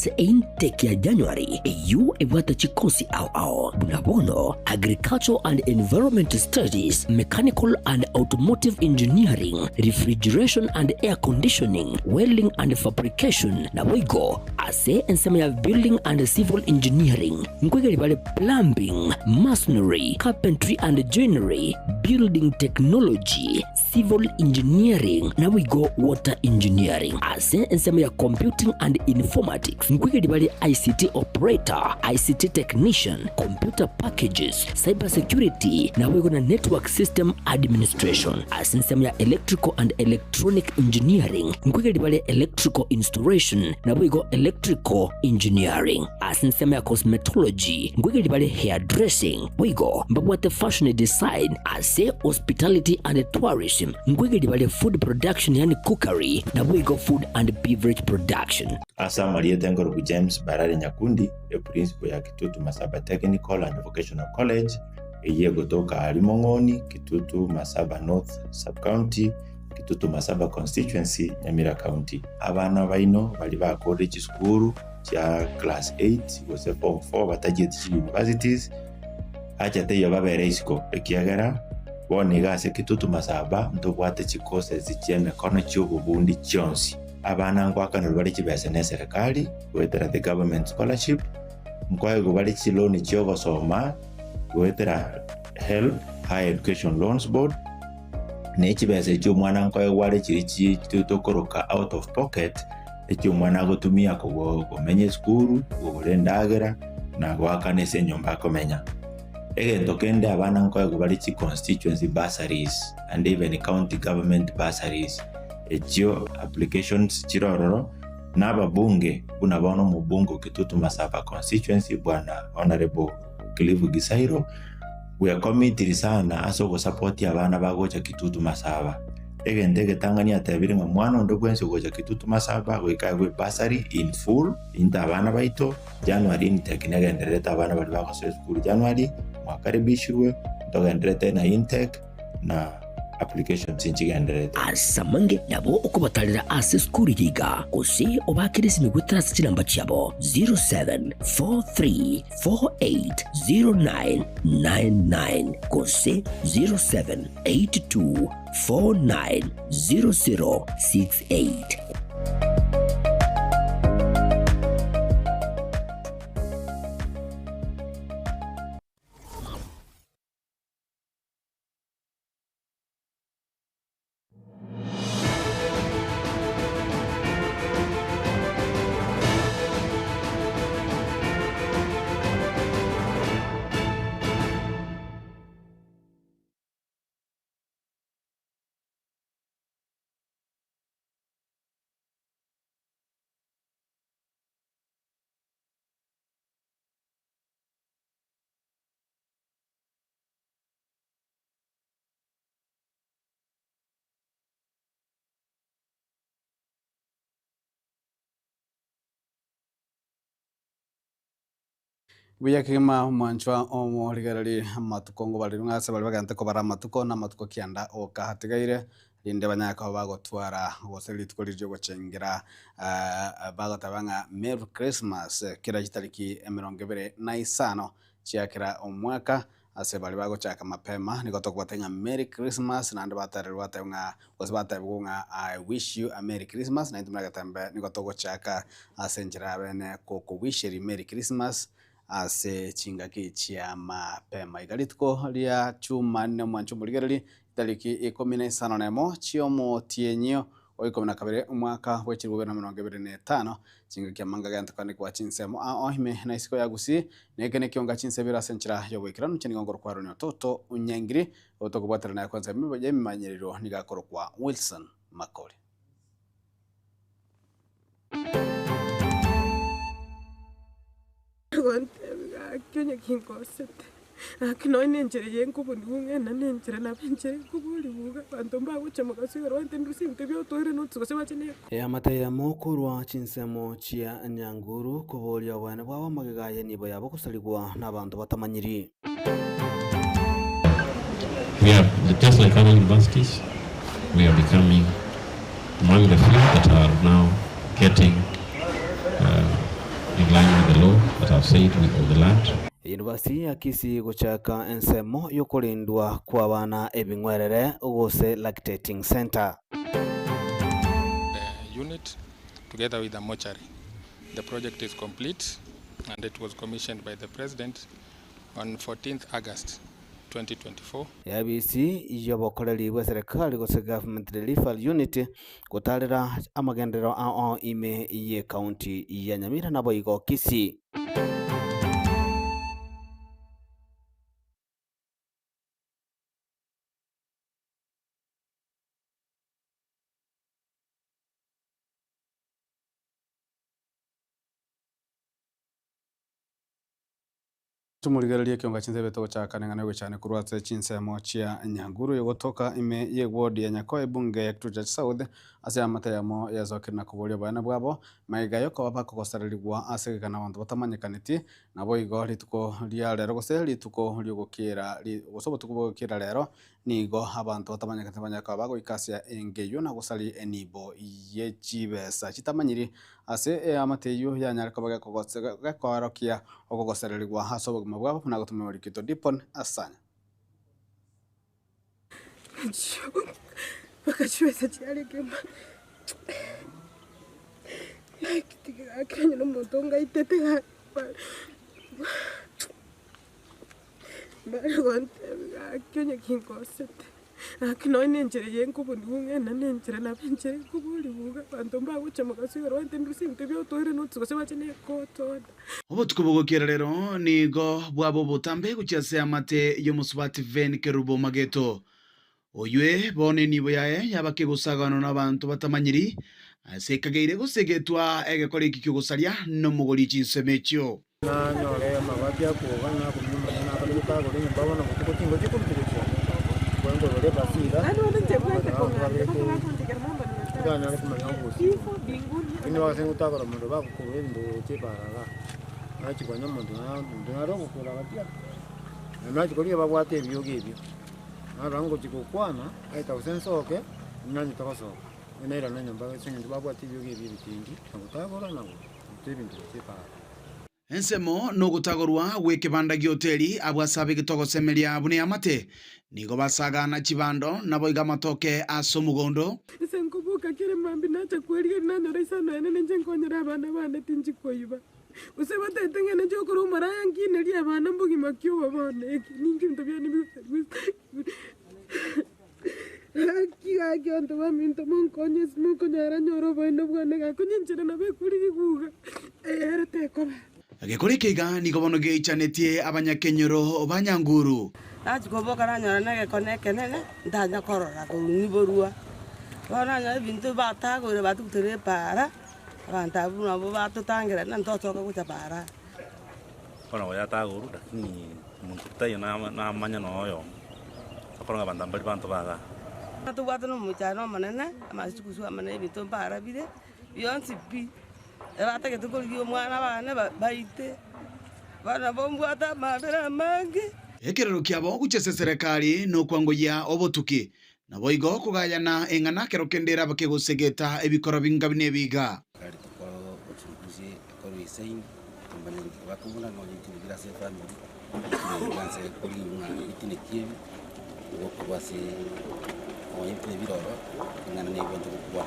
ase intake ya January EU ibwata chikosi ao bunabono agricultural and environment studies, mechanical and automotive engineering, refrigeration and air conditioning, welding and fabrication na wigo ase ensema ya building and civil engineering nkwegeli bale plumbing, masonry, carpentry and joinery, building technology, civil engineering na wigo water engineering ase ensema ya computing and informatics nkwegeli bale ICT operator, ICT technician, computer packages, cyber security na wigo na network system administration ase ensema ya electrical and electronic engineering nkwegeli bale electrical installation na wigo electrical engineering ase ensema ya cosmetology nkwegeli bale hairdressing wigo mbabwate fashion design ase hospitality and tourism nkwegeli bale food production yani cookery na wigo food and beverage production. Asa Maria Tengorogu James Barari Nyakundi ya principal ya Kitutu Masaba Technical and Vocational College eye gotoka Limongoni, Kitutu Masaba North Sub-County, Kitutu Masaba Constituency, Nyamira County. Abana baino bali ba college school ya class 8 gose form 4 batagiye universities acha te yababere isiko ekiagera bone gase Kitutu Masaba ndobwate chikose zicheme kono cy'ububundi cyonsi. Abana ngwakana bali kibese ne serikali wetera the government scholarship nkwaye bali chiloni cyo gosoma wetera HELB Higher Education Loans Board ne kibese cyo mwana nkwaye wale kiri tutokoroka out of pocket ekyo mwana gotumia ko menye school urendagera na gwakane se nyumba komenya egento kende abana nkwaye bali chi constituency bursaries and even county government bursaries ekyo applications chirororo naba bunge unabono mu bungo Kitutu Masaba constituency bwana honorable Clive Gisairo we are committed sana aso go support abana bagocha Kitutu Masaba egende Tanganyika tabiri ngo mwana ndo kwense gocha Kitutu Masaba wekagwe bursary in full inta abana baito January intake negendereta abana bali bakoso school January mwakaribishwe ndogendereta na intake na application sinchigendereta asamange nabo okubatalira ase skuli yiga kose obakirisi migwetera sikiramba cyabo 0743480999 kose 0782490068. Buya kima manchwa omo ligarali matuko ngo bali ngase bali bagante ko bara matuko na matuko kianda o kahatigaire linde banyaka bagotwara gose litkolije gocengera bagotabanga Merry Christmas kira gitariki 25 cyakira omwaka ase bali bagochaka mapema niko tokwatenga Merry Christmas na ndo batarwa tenga gose batabunga I wish you a Merry Christmas na ndimraga tambe niko togochaka ase njira bene ko wish you Merry Christmas ase chingaki chia mapema igalitko lia chuma nne mwanchu muligerali itariki 15 nemo chiomo tienyo oikomna kabere umwaka wechirwe na 2025 chingaki amanga ganta kandi kwa chinsemo ohime na isiko yagusi nekene kionga chinsebira senchira yo wekirano cheningongoro kwa ronyo toto unyangiri otokubwatira na kwanza mibaje mimanyerero nigakoro kwa Wilson Makoli. Kenya kinkosete akino nenjere yenkubu ndunge na nenjere na benjere kubuli buga bantomba gucha mugasiro wante ndusimte byo toire nutso gose bachene ya mataya mokurwa chinsemo chia nyanguru kubolia bwana bwa magigaye nibo yabo kusaligwa nabantu batamanyiri. We are just like other universities, we are becoming among the few that are now getting said of the land. University ya Kisii guchaka ensemo yokurindwa kwa bana ebingwerere ugose lactating center. The unit together with the mortuary. The project is complete and it was commissioned by the President on 14th August 2024. Yabisi yobokoreri bwa serikali gose government relief unit gutarira amagendero ao ime ye county ya Nyamira na Boigo Kisii. Tumurigererie kionga chinzebe to chaka nengana gwechane kurwatse chinsemo chia Nyanguru yogotoka ime ye ward ya Nyakoe bunge ya Kituja South ase amatayamo yazokirina kuboria bana bwabo maigayo ko bakogosarerigwa ase kana bantu batamanyekaniti nabo igo rituko ria rero gose rituko ryogokira gosoboto kubokira rero nigo abantu batamanyekaniti banyaka bago ikasia engeyo na gosari enibo ye chibesa chitamanyiri ase amateyo ya nyariko bagakogosega gakwarokia okogosarerigwa haso mabwabo na gutumira rikito Dipon asanya bakachweza cyari kema akanya no mutonga itete akanya kinkosete akino nenjere nkubuni umwana nenjere nabenjere kubuli buga bantu mbaguca mugasubira wante ndusimte byo toire nutsuko bacene kotoda ubu tukubugokera rero nigo bwabo butambe gucyase amate yo musubati ven kerubo mageto oywe bone nibo yae yabakegusagano n'abantu batamanyiri asekageire gusegetwa egekore ikikugusaria no mugori cinsemekyo na nyore mabati akuba na kumuma na kaluka gore nyumba na kuko kingo kikurutuko kwango gore basira ano nje kwete konga kana na kumanya ubusi ino wasengu takora mundo bakukubwe ndo cheparaga nachikanya mundo na rongo kula batia na chikolia babwate byoge byo arango chikukwana aita usensoke nani tokoso inaira nanya mbaga singi babwate byoge byo bitingi ngutakora nago tebintu cheparaga ensemo no gutagorwa gwekibanda gioteli abwasabe gitogosemeria bune amate nigo basagana chibando nabo igamatoke asomugondo senkubuka kire mambi nacha kweli nanyora isano ene nje nkonyera abana bane tinji koyiba useba tetengene cyo kuri umaraya ngine ri abana mbugi makyo babone ningi ndabya ni kionto baminto monkonyes monkonyara nyoro bano bwane gakunyinjira nabe kuri giguga erete koba agekore keiga nigo bono geichanetie abanyakenyero banyanguru achikoboka nanyora negekone nene ndanya korora kuruniborua bonanya bintu batagore batutere para abantu abu nabo batutangira na ntotoka kucha para bona goya taguru lakini muntu tayo na manya noyo akoronga bandambali bantu baga tubwate no muchano manene amasikuswa manene bintu para bide bionsi pi ebata ketukuri omwana bana baite bana bombwata mabera mangi ekerero kiabo guchese serikali no kwangoya obotuki nabo igo kugayana engana kero kendera bakegusegeta ebikoro bingabine biga kali ko uchunguzi ko resign tumbani bakubuna no yitingira se family nganze kuri una itine kiebi ukubase oyitine biroro ngana ne ibonto kubwa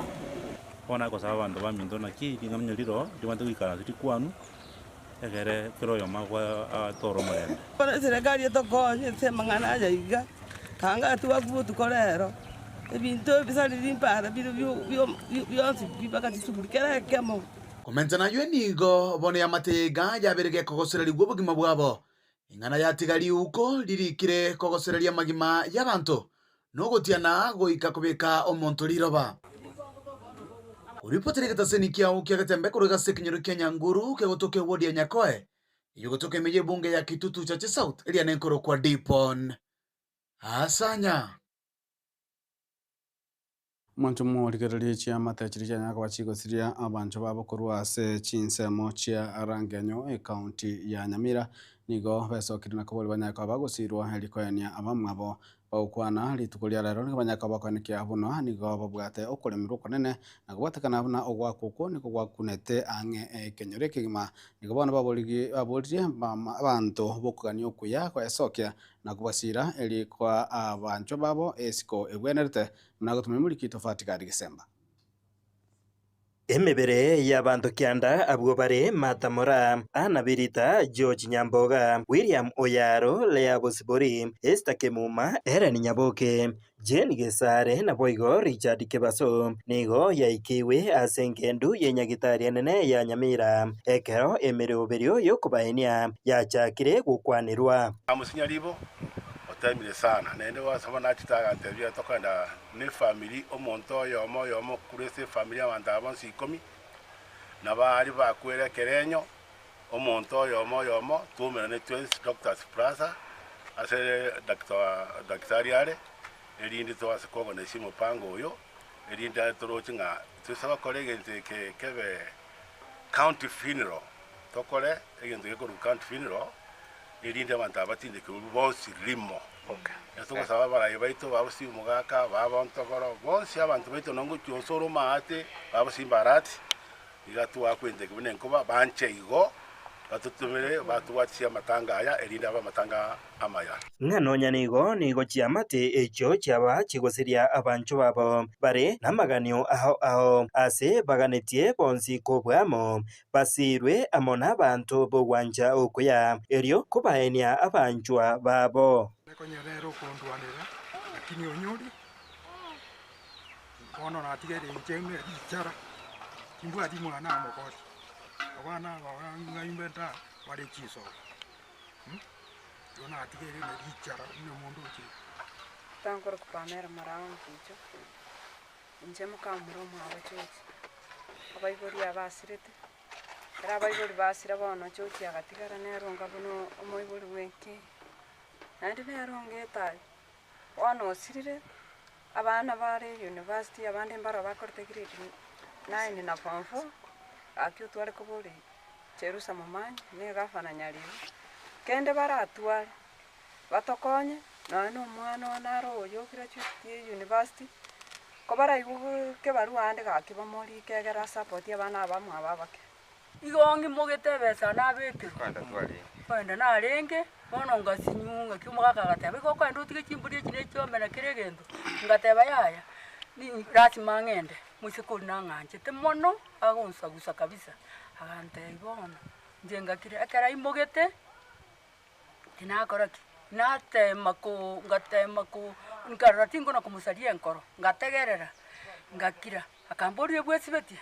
bona ko saba bantu bamindo na ki ngamnya liro dimante kwikara siti kwanu egere kero yo magwa atoro morene bona serikali etokonye semangana aja kanga tuwakubu tukolero ebintu bisali limpara bionsi bibakati subulikera kemo komenta na nigo bone amatega yaberege kogosereri gwobugima bwabo ingana yatigari uko lirikire kogosereria magima y'abantu no gotiana goika kubeka omonto liroba uripoteri gataseni kiao kiagatembe kurega sekinyoro kya Nyanguru kegotoke wodi ya Nyakoe yogotoke meje bunge ya Kitutu Chache South elia nenkoro kwa Dipon asanya mwancho murigererie chia matechiri cha nyako bachigosiria abancho babo kurwase chinsemo chia arangenyo county ya Nyamira nigo besokirina kuboli banyako bagosirwa helikoyania abamwabo baukwana rituko ria rero ni banyaka bakonikia buno nigo babwate okuremirwo konene na gwatekana buna ogwakuko niko gwakunete ang'e kenyore kigima nigo bana baboririe abantu bokugania okuya kwesokia na kubasira eri kwa abancho babo esiko ebwenerete muna gutuma muri tofauti kari Gisemba. Emebere y'abantu kianda abwo bare Matamora, Anna Birita, George Nyamboga, William Oyaro, Lea Bosibori, Esther Kemuma, Eren Nyaboke, Jane Gesare na Boigo Richard Kebaso, Nigo yaikiwe asengendu yenyagitari nene ya Nyamira, ekero emere oberio yokubaenia yachakire gukwanirwa. Amusinyaribo otemire sana nende wasoma nachitaga ntebya tokanda ne family omonto yomo kurese family abantu abansi 10 na bari bakwere kerenyo omonto yomo tumene ne 20 doctors plaza ase daktariare elindi to asikogo ne simo pango oyo elindi atorocinga tusaba kolege ke kebe county funeral tokole egento ke county funeral elindi abantu abatinde ke bonsi limo. Esto pasaba para ir baito vamos si mugaka vamos tokoro bonsi abantu baito nongo cyosoro maate vamos si barati igatu akwende kubene kuba banche igo batutumire batuwatia matanga aya elinda aba matanga amaya nganonya nigo chiamate echo cyaba kigoseria abancho babo bare namaganyo aho ase baganetie bonsi kobwamo basirwe amona abantu bogwanja okuya erio kubaenia abanchwa babo konyerero kondwanira lakini onyori kono natigere ncheme ichara kimbwa di mwana amokoti abana ngayimbenta wale chiso yona atigere na ichara ni mundu chi tankor kupamera maraon kicho njemo kamuro mwabachochi abaigori abasirete era abaigori basira bono chochi agatigara neronga buno omoigori wenke nandi nerongeta wano osirire abana bare university abandi mbaro bakorte grade 9 na form 4 akyo twale kobole cherusa mamanya ne gafana nyariwe kende baratwale batokonye nano mwana onaro oyo graduate university kobara igu ke baruande gakiba mori kegera support abana abamwe ababake igongi mogetebesa nabete kwanda twali kwanda narenge bono ngasinyunga kimwaka gatebe ko kwanda utige chimburi chine chomena kiregendo ngateba yaya ni lazima ngende musikuri nanganje temono agonsa gusa kabisa agante ibono njenga kire akara imogete tinakoraki natema ko ngatema ko ngaratingo na kumusalia nkoro ngategerera ngakira akambori bwesibeti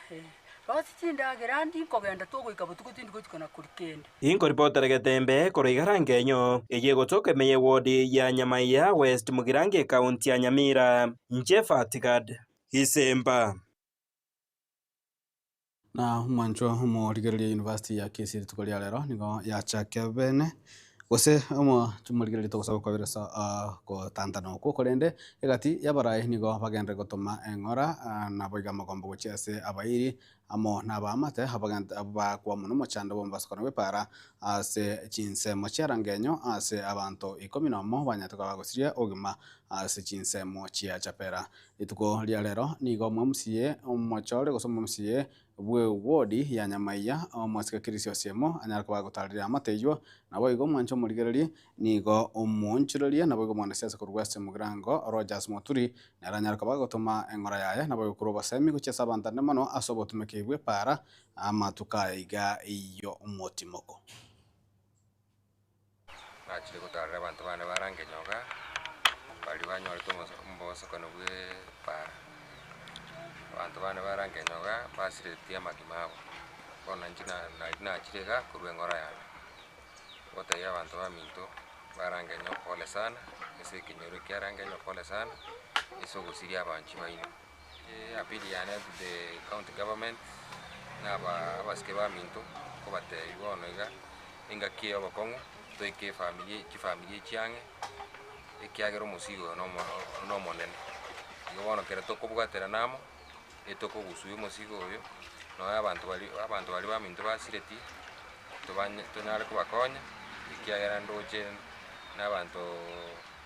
Rosichinda gerandi kogenda togoika butukutindi kuchikana kurikende. Inko reporter Getembe koroigarange nyo eye gotoke meye wodi ya Nyamaiya West Mugirange County ya Nyamira Njefatigad Gisemba. Na mwancho murigereria University ya Kisii tukolia lero nigo ya chake bene gose murigereria togosaba kwabiresa ko tantano ko korende egati yabarai nigo bagendre gotoma engora na boiga magombo gochese abairi amo nabamate habaganda bakwa muno mochando bombasukana bepara ase chinse mochiarangenyo ase abantu 10 banyatuka bagosiria ogima ase chinse mochia chapera ituko lia lero nigo mwamsie omochore gosoma mwamsie bwe wodi ya Nyamaiya omwasika kirisio siemo anyarako bagotarira amateyo nabo igo mwancho murigereria nigo omonchiroria nabo igo mwana siasa kurwase mugrango Rogers Moturi naranyarako bagotoma engora yaye nabo ikuro basemi guchesa abantane mano asobotumeke ibwe para amatukaiga iyo umutimoko achire gutarira abantu bane barangenyoga bali banyorito mboso kono bwe para abantu bane barangenyoga basiritia magimabo bona njina na chirega kurwengora yana wota ya abantu baminto barangenyo pole sana ese kinyoro kyarangenyo pole sana eso gusiria abanchi baino apili yana the county government na abaske baminto ko bate ibono iga inga kiyo bakongo to ike family chiange ikiagero musigo no monene ibono kere to kubwatera namo etoko gusuyo musigo oyo no abantu bali baminto basireti to nyale kubakonya ikiagera ndoche n'abantu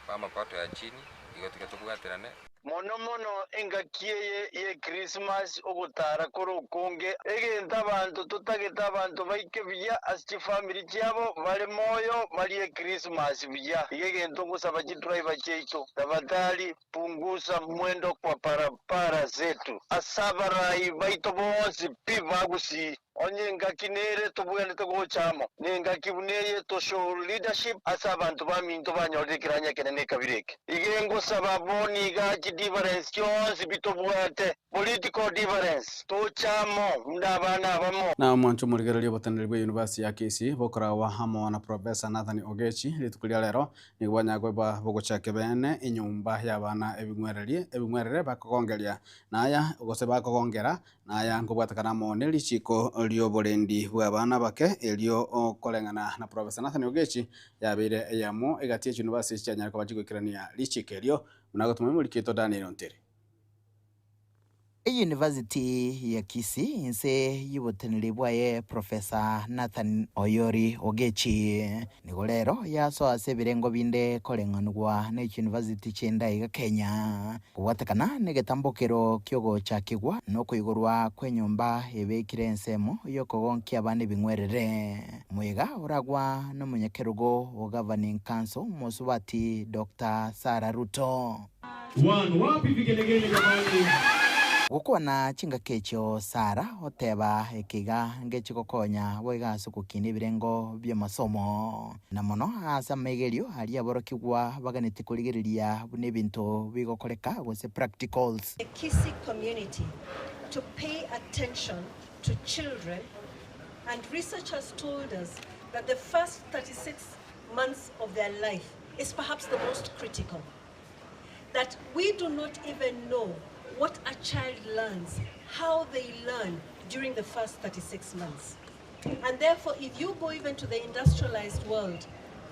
bamapato ya chini igotiga tubwaterane mono engakie ye Christmas ogutara kurukunge egenta abantu tutageta abantu baike biya asti family cyabo bale moyo bali Christmas biya egento gusaba driver cheito tafadhali punguza mwendo kwa parapara zetu asabarai baito bonsi piva gusi onye ngakinere tubwene tugochamo nenga kibuneye to show leadership asabantu baminto banyolikiranya kenene kabireke igengo sababoni gachi difference kyonsi bitobwate political difference tochamo ndabana bamo na mwancho murigereria botanirwe university ya KC bokorawa hamo na professor Nathan Ogechi litukulia lero ni bwanyagwe bogochake bene inyumba y'abana ebingwerere bakogongeria naya ugose bakogongera naya ngobwatakana moneli chiko lio bolendi bw'abana bake elio okolengana na professor Nathan Ogechi yabire yamo egatie university cyanya kwa bagikirania lichikelio munagotumwe muri kito Daniel Ontere. University ya Kisii inse yibotenere bwaye Professor Nathan Oyori Ogechi nigolero yaso asebirengo binde kolenganwa na University chenda iga Kenya kuwatakana negetambokero kyogo chakigwa no kuigorwa kwenyumba ebekire ensemo yokogonkia abane bingwerere mwiga uragwa no munyakerugo wa Governing Council Musubati Dr. Sarah Ruto wapi vigelegele jamani Gukuwa na chinga kecho Sara oteba ekiga ngechiko konya boiga sukukini birengo bya masomo na mono asa megerio ali aborokigwa baganete kuligiriria bune bintu bigokoreka gose practicals. The Kisii community to pay attention to children, and research has told us that the first 36 months of their life is perhaps the most critical. That we do not even know what a child learns, how they learn during the first 36 months. And therefore, if you go even to the industrialized world,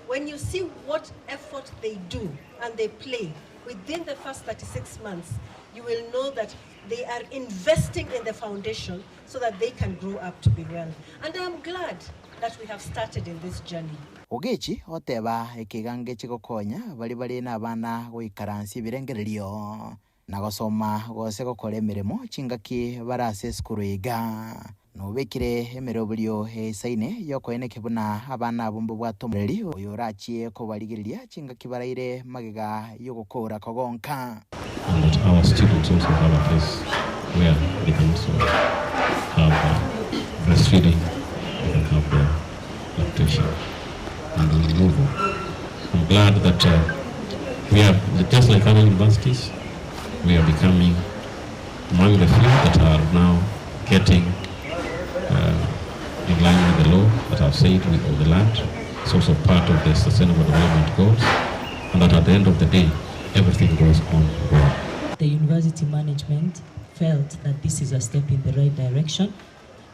when you see what effort they do and they play within the first 36 months, you will know that they are investing in the foundation so that they can grow up to be well. And I'm glad that we have started in this journey. Ogechi oteba ekigange chikokonya bali na abana goikaransi birengererio na gosoma gose gokora emirimo chingaki barase skuru iga no bekire emerobulio esaine yokoene kibuna abana bombo bwatomreri oyo rachie ko baligiriria chingaki baraire magega yogokora kogonka. And that our students also have a place where they can also have breastfeeding, they can have the lactation and the removal. I'm glad that we are, just like other universities, we are becoming among the few that are now getting in line with the law that I've said we own the land. It's also part of the Sustainable Development Goals, and that at the end of the day, everything goes on well. The university management felt that this is a step in the right direction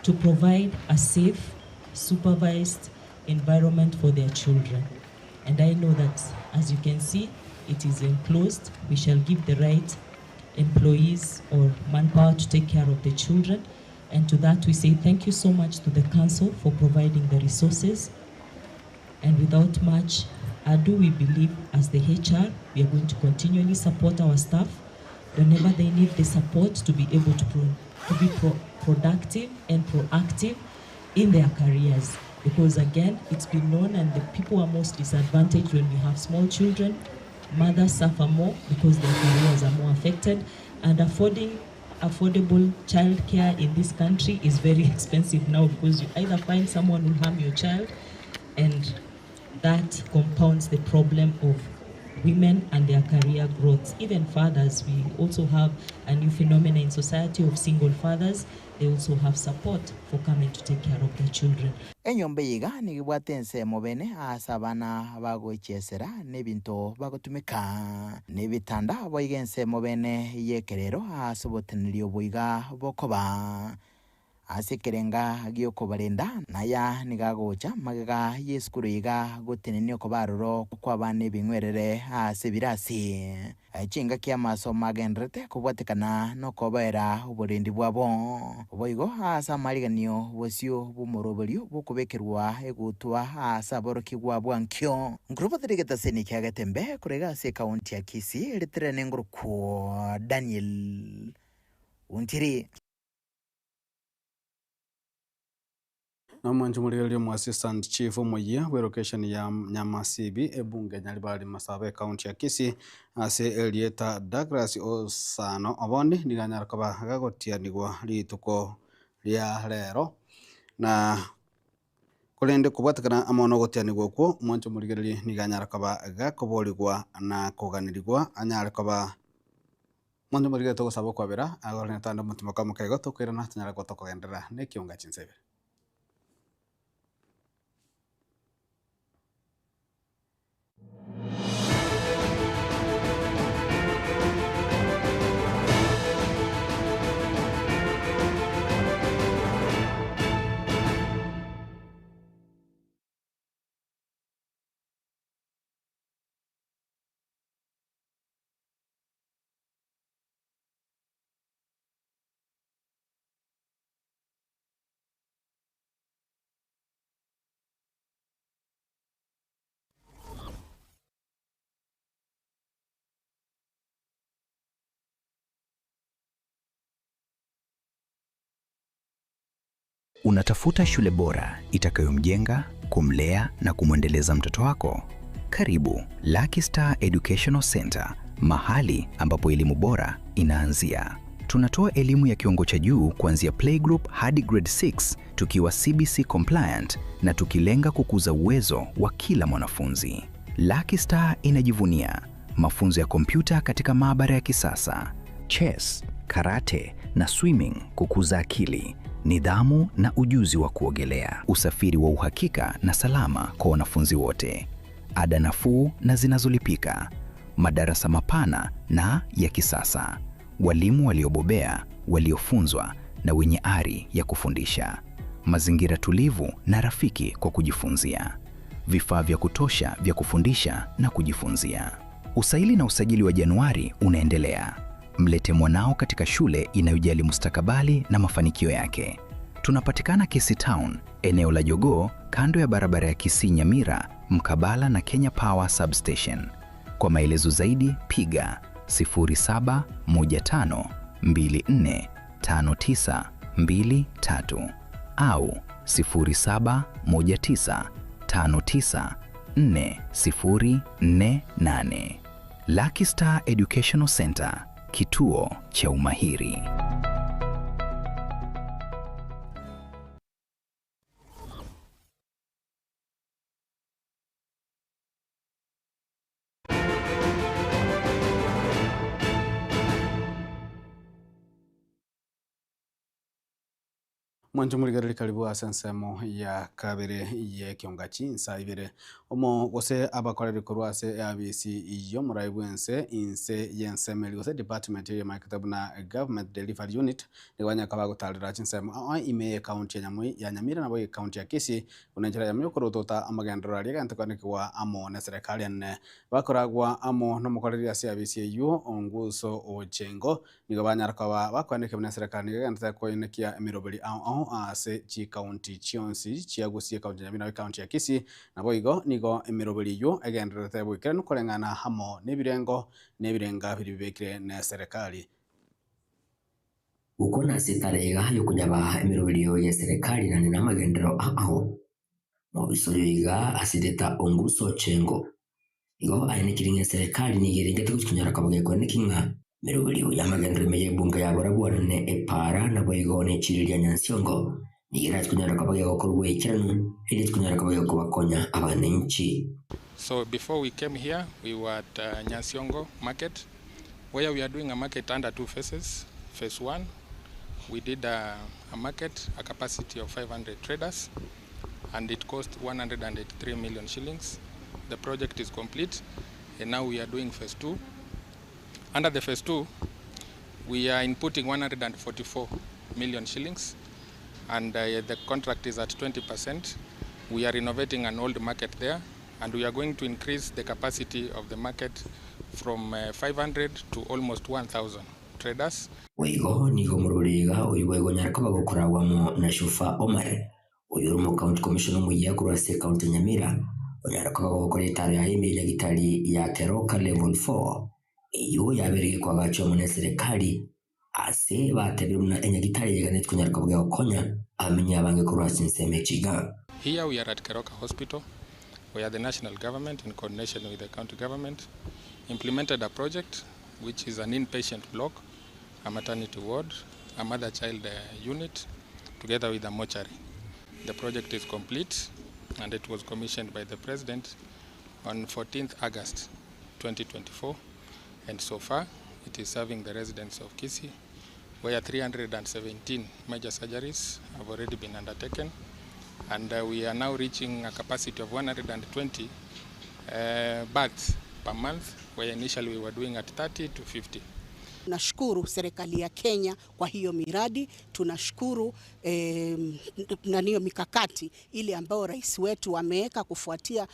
to provide a safe, supervised environment for their children. And I know that, as you can see, it is enclosed. We shall give the right employees or manpower to take care of the children. And to that we say thank you so much to the council for providing the resources. And without much ado, we believe as the HR, we are going to continually support our staff whenever they need the support to be able to be productive and proactive in their careers. Because again, it's been known, and the people are most disadvantaged when we have small children. Mothers suffer more because their careers are more affected, and affordable childcare in this country is very expensive now, because you either find someone who harm your child, and that compounds the problem of women and their career growth. Even fathers, we also have a new phenomenon in society of single fathers. They also have support for coming to take care of their children. Enyombe yiga nigibwatense mobene asabana bagochesera nebinto bagotumika nebitanda boigense mobene yekerero asobotenelio boiga bokoba ase kerenga giokobarenda naya nigagocha magega yesukuru iga gotenenio kobaroro kwa bane bingwerere ase birasi chinga kia maso magendrete kubwatekana no kobera uburendi bwabo oboigo asa mariganio bosio bumoroberio bukubekerwa egutwa asa boroki bwa bwankyo ngrubo dirigeta seni kya gatembe kurega ase kaunti ya Kisii litrene ngurku Daniel Untiri na mwanju murigerio mu assistant chief omoyia we location ya Nyamasibi ebunge nyaribari Masabe county ya Kisii ase Elieta Douglas Osano obondi niganyara koba gagotia nigwa rituko ria rero na kurende kubwatakana amono gotia nigwa kwo mwanju murigerio niganyara koba gakoborigwa na kuganirigwa anyara koba mwanju murigerio togosaba kwabera agorne tanda mutima kwa mukego tokwirana tanyara gotokogendera ne kionga chinsebe. Unatafuta shule bora itakayomjenga, kumlea na kumwendeleza mtoto wako? Karibu Lucky Star Educational Center, mahali ambapo elimu bora inaanzia. Tunatoa elimu ya kiwango cha juu kuanzia playgroup hadi grade 6 tukiwa CBC compliant na tukilenga kukuza uwezo wa kila mwanafunzi. Lucky Star inajivunia mafunzo ya kompyuta katika maabara ya kisasa, chess, karate na swimming kukuza akili, nidhamu na ujuzi wa kuogelea, usafiri wa uhakika na salama kwa wanafunzi wote, ada nafuu na zinazolipika, madarasa mapana na ya kisasa, walimu waliobobea, waliofunzwa na wenye ari ya kufundisha, mazingira tulivu na rafiki kwa kujifunzia, vifaa vya kutosha vya kufundisha na kujifunzia. Usaili na usajili wa Januari unaendelea. Mlete mwanao katika shule inayojali mustakabali na mafanikio yake. Tunapatikana Kisii Town, eneo la Jogoo, kando ya barabara ya Kisii Nyamira, mkabala na Kenya Power Substation. Kwa maelezo zaidi piga 0715245923 au 0719594048. Lucky Star Educational Center, kituo cha umahiri. Mwanju murigerio karibu asensemo ya kabere ye kionga chinsa ibere omo gose abakorera bikorwa ase abc iyo muraibwense inse yensemeli gose department ya makitabu na government delivery unit niwanya kaba gutarira chinsemo ime county ya Nyamira na boye county ya Kisii unenjera ya myokoro tota amagendero ari gantakanekwa amo na serikali ne bakoragwa amo no mukorera ase abc iyo onguso ochengo nigo banyara kaba bakwaneke na serikali gantaka koinekia emiroberi ase chi county chionsi chiagusie county Nyamira county ya Kisii na boigo nigo emiroberi yo agenderete bwikere no korengana hamo nebirenga biribekire na serikali ukona sitarega yo kunyaba emiroberi ya serikali na nina magendero aho mo bisoyo iga asideta onguso chengo igo aine kiringa serikali ni gerengete kuchinyara kabuge kone kinga miroberi ya magendero meye bunga ya borabwana ne epara na boigo ne chiriria Nyansiongo nigira kunyara kabuge gokorwe kiranu ili kunyara kabuge kubakonya abanenchi. So before we came here, we were at Nyansiongo market, where we are doing a market under two phases. Phase 1, we did a market, a capacity of 500 traders, and it cost 183 million shillings. The project is complete, and now we are doing phase 2. Under the phase 2, we are inputting 144 million shillings, and the contract is at 20%. We are renovating an old market there, and we are going to increase the capacity of the market from 500 to almost 1,000 traders. Waigo nigo mururiga uyiwego nyarkaba gukora wamo na Shufa Omar uyurumo county commissioner mugiye kurase county Nyamira onyarkaba gukora itari ya email gitari ya Keroka level 4 iyo yabereye kwa gacho mu serikali ase batebiruna enyagitari yeganetse kunyarkaba gakonya amenya abange kurase nsemechiga. Here we are at Keroka Hospital, where the national government, in coordination with the county government, implemented a project which is an inpatient block, a maternity ward, a mother-child unit, together with a mortuary. The project is complete, and it was commissioned by the President on 14th August 2024, and so far it is serving the residents of Kisii, where 317 major surgeries have already been undertaken. And we are now reaching a capacity of 120 births per month, where initially we were doing at 30 to 50. Tunashukuru serikali ya Kenya kwa hiyo miradi, tunashukuru naniyo mikakati ile ambayo rais wetu ameweka kufuatia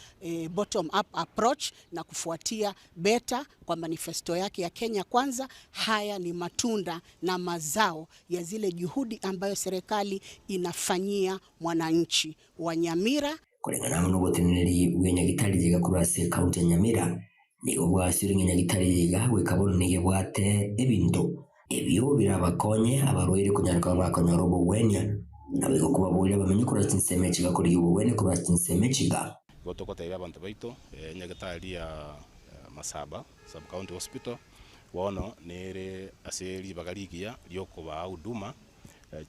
bottom up approach na kufuatia beta kwa manifesto yake ya Kenya Kwanza. Haya ni matunda na mazao ya zile juhudi ambayo serikali inafanyia mwananchi wa Nyamira. Kulingana na guteneri w'enyagitari jiga kurase county Nyamira ni ubwasiri ng'enyagitari jiga wekabona nigebwate ebintu ebyo birabakonye abarwere kunyarka bakonyorobo wenya nawe kubaburira bamenye kurase nsemechiga kuri ubwene kurase nsemechiga gotokota abantu baito nyagitari ya Masaba sub county hospital wono nere aseri bagaligia lyokuba huduma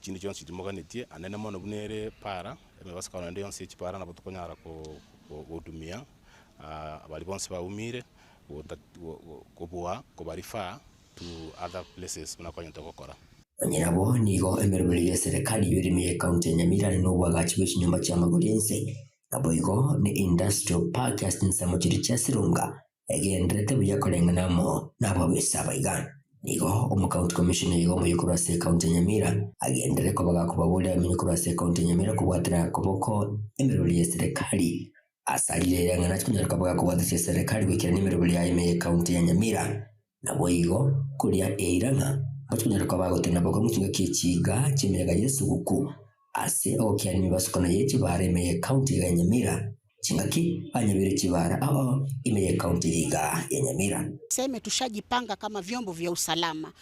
chindi chonsi timoganitie anene mono bunere para emebasakana ndio nsi chipara na botokonyara ko hudumia abali bonse baumire kubua kubarifa to other places unakonya tokokora. Nyirabo nigo emerubiri ya serikali yurimiye county Nyamira no bwagachiwe kinyumba cha magolense naboigo ni industrial park yasinsa mu kiri cya Sirunga egendrete buyakolenganamo nabo besaba igana nigo umucounty commissioner yigo mu yikurase county Nyamira agendere ko bagakubabura mu yikurase county Nyamira kubwatira kuboko emerubiri ya serikali asalire yangana kunyarka bagakubwatira serikali wikira emerubiri ya ime county ya Nyamira naboigo kulia eiranga batunyarka bagotena bako mukiga kikiga kimiraga Yesu guku ase okyani mibasukana yechi baremeye county ya Nyamira chingaki anyabire kibara imeye county ya Nyamira. Seme tushajipanga kama vyombo vya usalama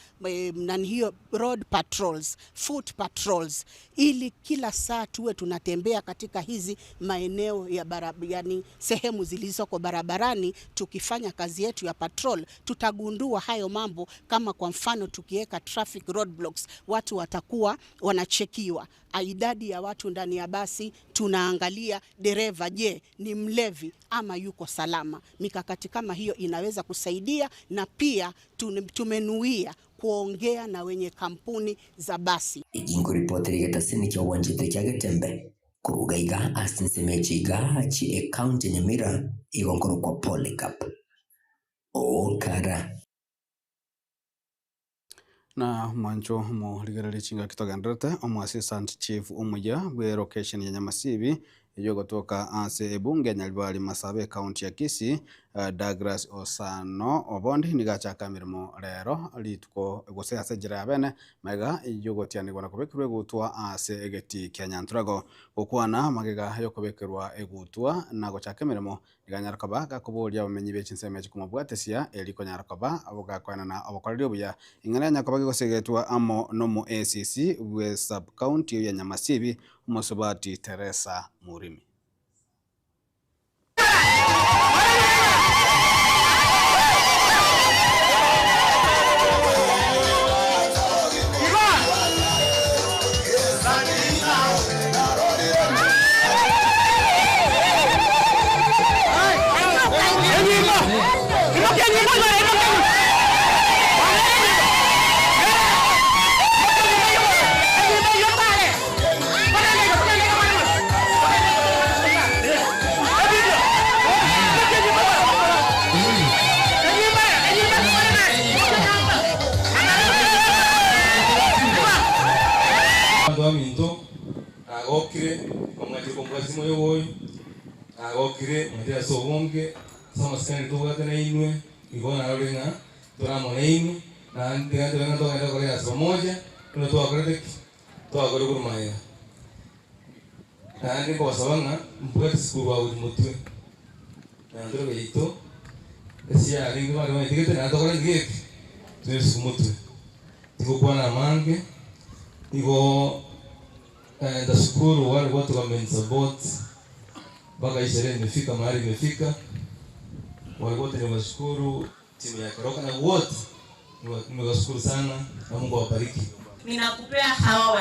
na hiyo road patrols, foot patrols, ili kila saa tuwe tunatembea katika hizi maeneo ya yani sehemu zilizoko barabarani tukifanya kazi yetu ya patrol. Tutagundua hayo mambo, kama kwa mfano tukiweka traffic roadblocks watu watakuwa wanachekiwa idadi ya watu ndani ya basi, tunaangalia dereva je ni mlevi ama yuko salama. Mikakati kama hiyo inaweza kusaidia, na pia tumenuia kuongea na wenye kampuni za basi. Igingo ripoti rigatasini kya wanjite kya Gatembe kurugaiga asinsemechiga chi account Nyamira igonkoro kwa Polycarp okara na mancho mo ligarali chinga kitogandrate omo assistant chief umuja bwe location ya Nyamasibi iyo gotoka ase ebunge Nyalibali Masabe county ya Kisii Douglas Osano obondi nigacha kamirimo rero lituko gose ase jira bene mega iyo gotianirwa na kubekirwe gutwa ase egeti Kenya nturago gukwana magega yo kubekerwa egutwa na gochaka mirimo iganyarkaba gakuburya bamenyi bechi nsemeje kumabwatesia eliko nyarkaba abogakwana na abokorero buya ingana nyakaba gosegetwa amo nomo ACC we sub county ya Nyamasibi Musobati Teresa Murimi. moyo woyo agokire mutia so wonge sama skani to gakana inwe igona arenga turamo inwe na ndiga ndiga to ngada kore aso moja tuno to akore to akore kurumaya na ndi ko sabanga mpwete skuru wa mutwe na ndro beito esia aringi mari wa tigete na to kore ngeke tu mutwe tiko kwa na mange tiko ndashukuru wale watu wamenisupport mpaka isherehe imefika mahali imefika. Wale wote niwashukuru, timu ya Karoka na wote niwashukuru sana na Mungu awabariki. Ninakupea hawa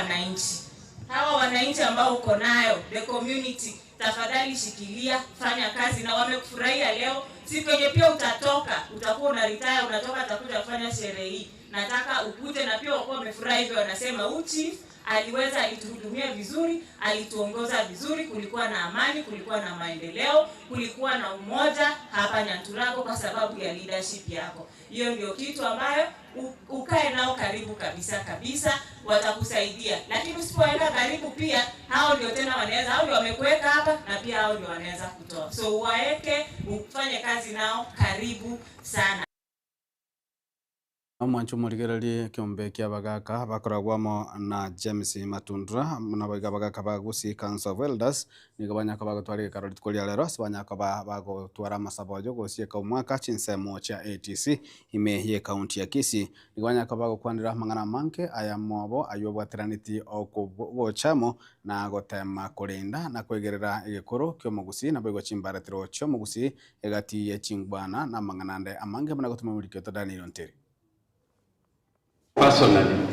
wananchi ambao uko nayo, the community, tafadhali shikilia, fanya kazi na wamekufurahia leo. Siku yenye pia utatoka, utakuwa una retire, unatoka utakuja kufanya sherehe hii. Nataka ukuje na pia wako wamefurahi hivyo, wanasema Chief aliweza, alituhudumia vizuri, alituongoza vizuri, kulikuwa na amani, kulikuwa na maendeleo, kulikuwa na umoja hapa Nyanturago kwa sababu ya leadership yako. Hiyo ndio kitu ambayo ukae nao karibu kabisa, watakusaidia. Lakini usipoenda karibu pia, hao ndio tena wanaweza, hao ndio wamekuweka hapa na pia hao ndio wanaweza kutoa. So uwaeke, ufanye kazi nao karibu sana. Mwancho murigereri kiombe kia bagaka bakoragwamo na James Matundra na bagaka bagusi Council of Elders nigabanya ko bagotwari karori tkolia lero sibanya ko bagotwara masabojo gosie ka mwaka chinsemo cha ATC imehie county ya Kisii nigabanya ko bagokwanira mangana manke aya mobo ayobwateraniti okugochamo na gotema kurinda na kwegerera igikuru kyo mugusi na bego chimbaratiro cyo mugusi egati ye chingwana na manganande amange bana gotuma muri kyoto Daniel Onteri.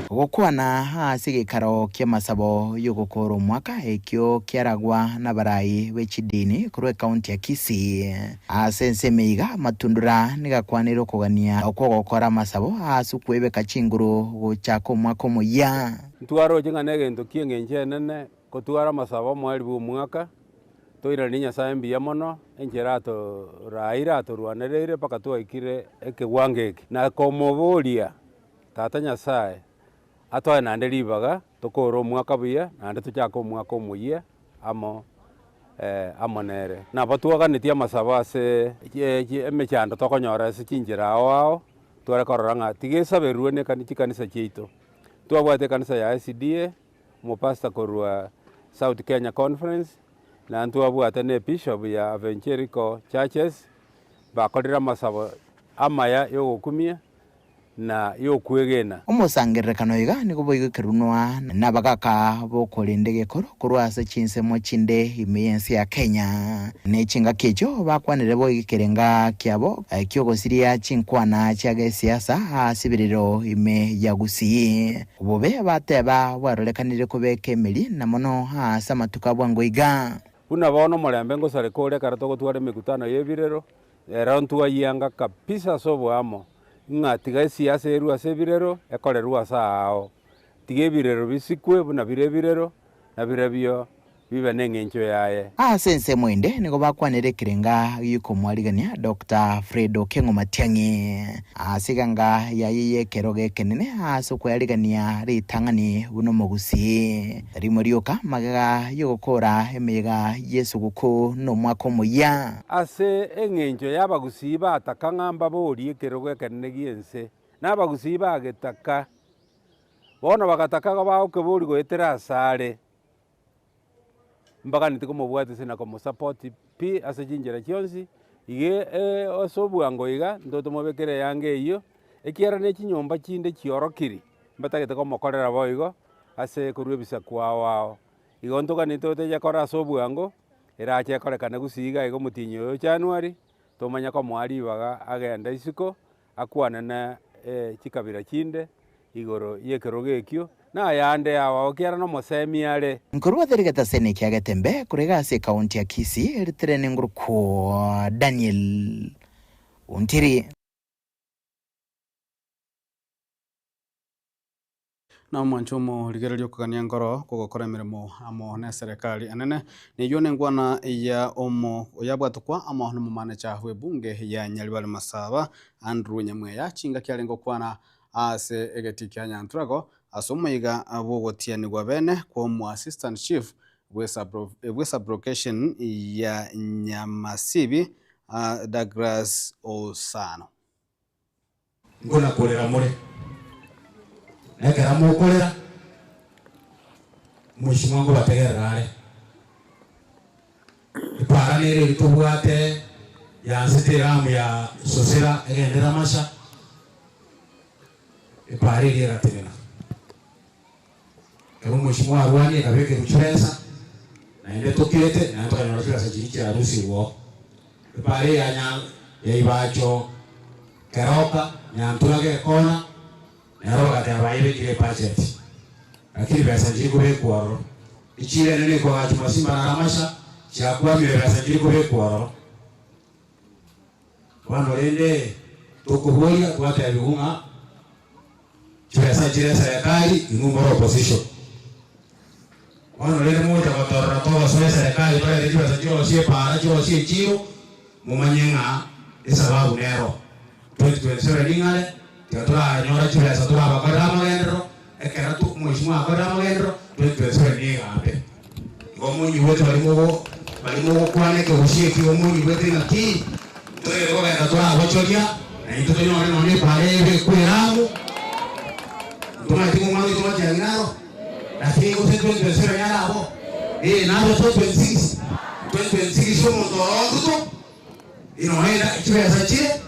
Gukwana hasi gikaro kia masabo yugukuru mwaka ekyo kiaragwa na barai wechidini kurwe county ya Kisii asense meiga Matundura nigakwaniro kugania okogokora masabo asu kwebe kachinguru guchako mwako muya ntwaro jingane gento kiengenje nene kotwara masabo mwali bu mwaka toira ninya saimbi ya mono enjerato raira to rwanerere paka tuikire ekegwangeke na komobolia Tata Nyasaye atwaye nande ribaga tokoro mwaka buya nande tuchako mwaka muye amonere na batuaganitie amasabase emechando tokonyora ase chinjira ao tware kororanga tigesaberwe ne kanisa chiito twabwate kanisa ya SDA mupasta korwa South Kenya Conference na twabwate ne bishop ya Evangelical Churches bakorera masabo amaya yogukumia na yokwegena umusangirekano iga niko boigo kerunwa na bagaka bokorinde gekoro kurwase chinsemo chinde imeyensi ya Kenya ne chinga kecho bakwanire boigo kerenga kyabo kyogosiria chinkwana chage siasa asibiriro ime yagusi bobe bateba warolekanire kubeke meli na mono samatuka bwango iga una bono molembe ngosare kore karato gotware mikutano yebirero era ntuwa yanga kapisa sobwamo ngatiga siasa eru asebirero ekorerwa sao tigebirero bisikwe buna birebirero na birebio bibe nengencho yaye sense mwende niko bakwanire kirenga yuko mwarigania Dr. Fredo Kengo Matiangi asiganga yayiye keroge kenene asoko yarigania ritangani buno mugusi rimorioka magaga yogokora emega Yesu guko no mwako muya ase engencho yabagusi batakangamba bori keroge kenene giense nabagusi bagetaka bona bagataka baoke bori goetera asare mpaka nitiko mubwate sina ko support pi ase jinjera chionsi ige osobwango iga ndoto mobekere yange iyo ekiara ne chinyomba chinde chiorokiri mbatagete ko mokorera boigo ase kurwebisa kwao igo ntoka nitote yakora osobwango erache korekana gusiga igo mutinyo January tomanya ko mwari baga agenda isiko akwana na chikabira chinde igoro yekeroge ekyo na yande awa okiara no mosemiare nkorwa derigata sene kyagetembe kurega ase county ya Kisii eritrene nguruko Daniel Ontiri na mwanchomo ligererio kugania ngoro kugokora mirimo amo na serikali anene ni yone ngwana ya omo oyabwatukwa amo no manager hwe bunge ya Nyaribari Masaba Andrew Nyamweya chinga kyalengo kwana ase egeti kya Nyanturago asomoiga abogotiani gwa bene kwa mu assistant chief bwe sublocation ya Nyamasibi Douglas Osano ngona kolera mure nekera mukolera mheshimiwa ngo bategerare ipara nere litubwate ya sitiramu ya sosera egendera masha ipara ile ratenena kama mheshimiwa arwani akabeke ruchuresa na ende tokirete na ndo kanyorosha sajiki ya rusi wo ipara ya ibacho keroka nyantura ke kona neroga te abaibe kire budget lakini pesa njiko bekwaro ichire nene kwa watu masimba na ramasha chakua mire pesa njiko bekwaro wano rende tukuhulia tuwate ya vigunga pesa njire serikali inumoro opposition wano rende moja kwa torra toga soe serikali toga reji pesa njiro siye para njiro siye chiro mumanyenga isa wabu nero 2027 lingale tiatura nyora chile satura bakara magendro ekera tu mheshimiwa bakara magendro 2027 lingape ngomu nyuwetu balimo kwane ke ushie ki ngomu nyuwetu na ki tore ko ga tora abachokia na ito nyora no ne pare kweramu tuma timu mwangi tuma changinaro lakini ko 2027 yala hapo na 2026 shomo ndorogo inoenda chile za chile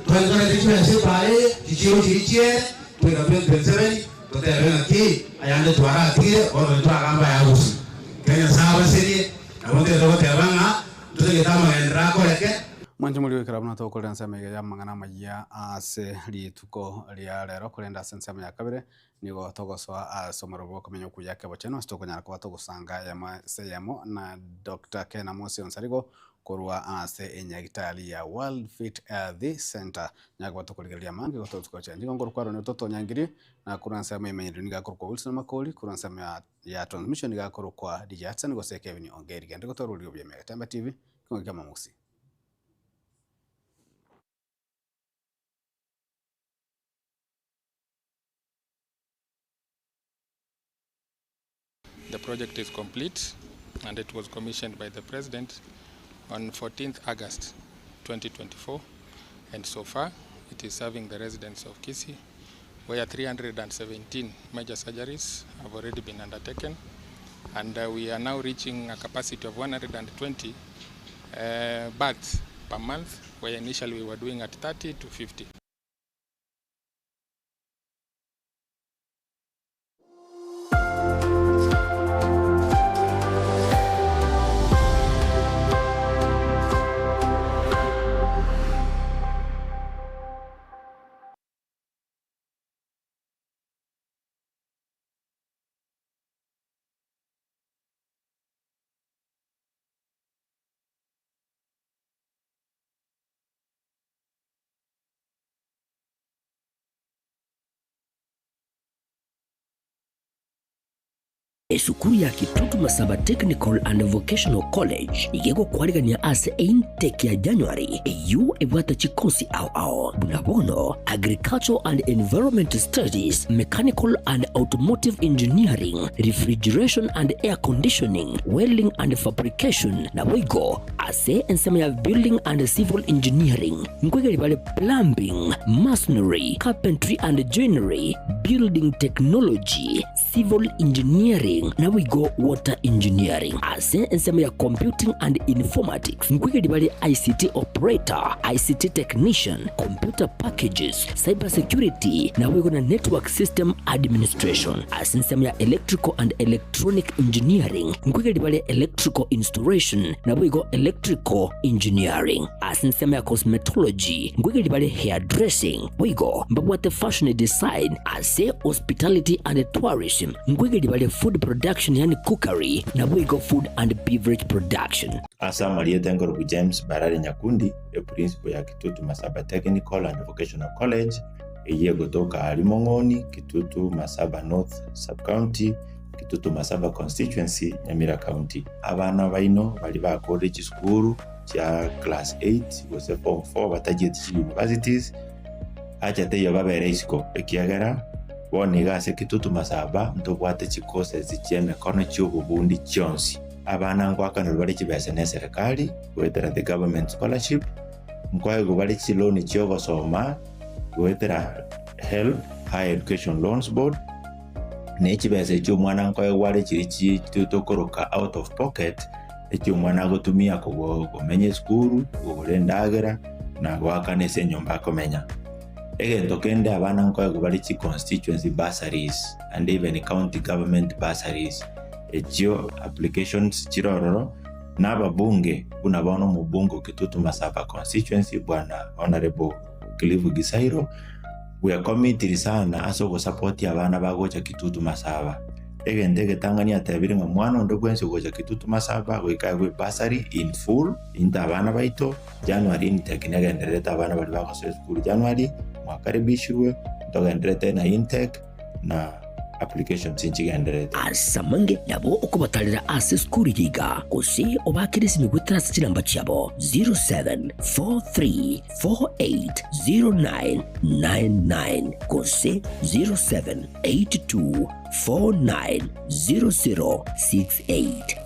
tuanzana ndicho ya separe kichiro chirichie tuenda 2027 tutaenda ki ayande twara atire ono twagamba ya usi Kenya sawa serie na wote ndote abanga tutagitama endra koleke mwanje muri wikira buna to kolera nsema ya mangana maya ase lituko lya lero kolenda sensema ya kabere nigo togoswa asomero komenya kuyake bocheno stokonyara kwa togosanga ya maseyamo na Dr. Ken Amosi Onsarigo korwa ase enyagitali ya World Fit the Center nyagwa tokolegeria mangi gototuko chanji ngoro kwaro ne toto nyangiri na kuransa memenyero niga korko Wilson Makoli kuransa ya transmission niga korko DJ Hudson go se Kevin Ongeri gende gotorulio bya Mega Tamba TV konga mamusi. The project is complete and it was commissioned by the President on 14th August 2024, and so far it is serving the residents of Kisii, where 317 major surgeries have already been undertaken, and we are now reaching a capacity of 120 births per month, where initially we were doing at 30 to 50. Esukuru ya Kitutu Masaba Technical and Vocational College igego kwarigania ase intake ya January eyu ebwata chikosi ao bunabono Agricultural and Environment Studies, Mechanical and Automotive Engineering, Refrigeration and Air Conditioning, Welding and Fabrication na wigo ase ensema ya Building and Civil Engineering nkwegeri bale Plumbing, Masonry, Carpentry and Joinery, Building Technology, Civil Engineering na we go Water Engineering ase ensema ya Computing and Informatics nkwegeri bale ICT Operator, ICT Technician, Computer Packages, Cyber Security na we go na Network System Administration ase ensema ya Electrical and Electronic Engineering nkwegeri bale Electrical Installation na we go Electrical Engineering ase ensema ya Cosmetology nkwegeri bale Hairdressing we go mbabwate Fashion Design ase Hospitality and Tourism nkwegeri bale Food Production yani cookery na we go Food and Beverage Production. Asa Marieta Ngorogu James Barari Nyakundi e principal ya Kitutu Masaba Technical and Vocational College eye gotoka Alimongoni, Kitutu Masaba North Sub-County, Kitutu Masaba Constituency, Nyamira County. Abana baino bali ba college school cha class 8 gose form 4 batagiye universities acha teyo babere isiko ekiagara wone gase kitutu masaba ntobwate chikose zicheme kono chububundi chonsi abana ngwakana bali chibese ne serikali wetera the government scholarship nkwaye gubali chiloni chyogo soma wetera help higher education loans board ne chibese cyo mwana nkwaye wale chirichi tutokoroka out of pocket ekyo mwana gutumia kumenye skuru gulendagera na gwakane se nyumba komenya egento kende abana nkwaye gubali chi constituency bursaries and even county government bursaries ekyo applications chirororo n'ababunge bunabono mu bungo Kitutu Masaba constituency bwana honorable Clive Gisairo we are committed sana aso go support abana bagocha Kitutu Masaba egende getangania tabiri nga mwana ndo bwense gocha Kitutu Masaba go ikawe bursary in full inta abana baito January nitekinega ndereta abana bali bako school January mwakaribishwe ndogenderete na intake na application sinchigenderete asamange nabo okubatalira ase skuru yiga kose obakirisi ni gutrasa kinamba cyabo 0743480999 kose 0782490068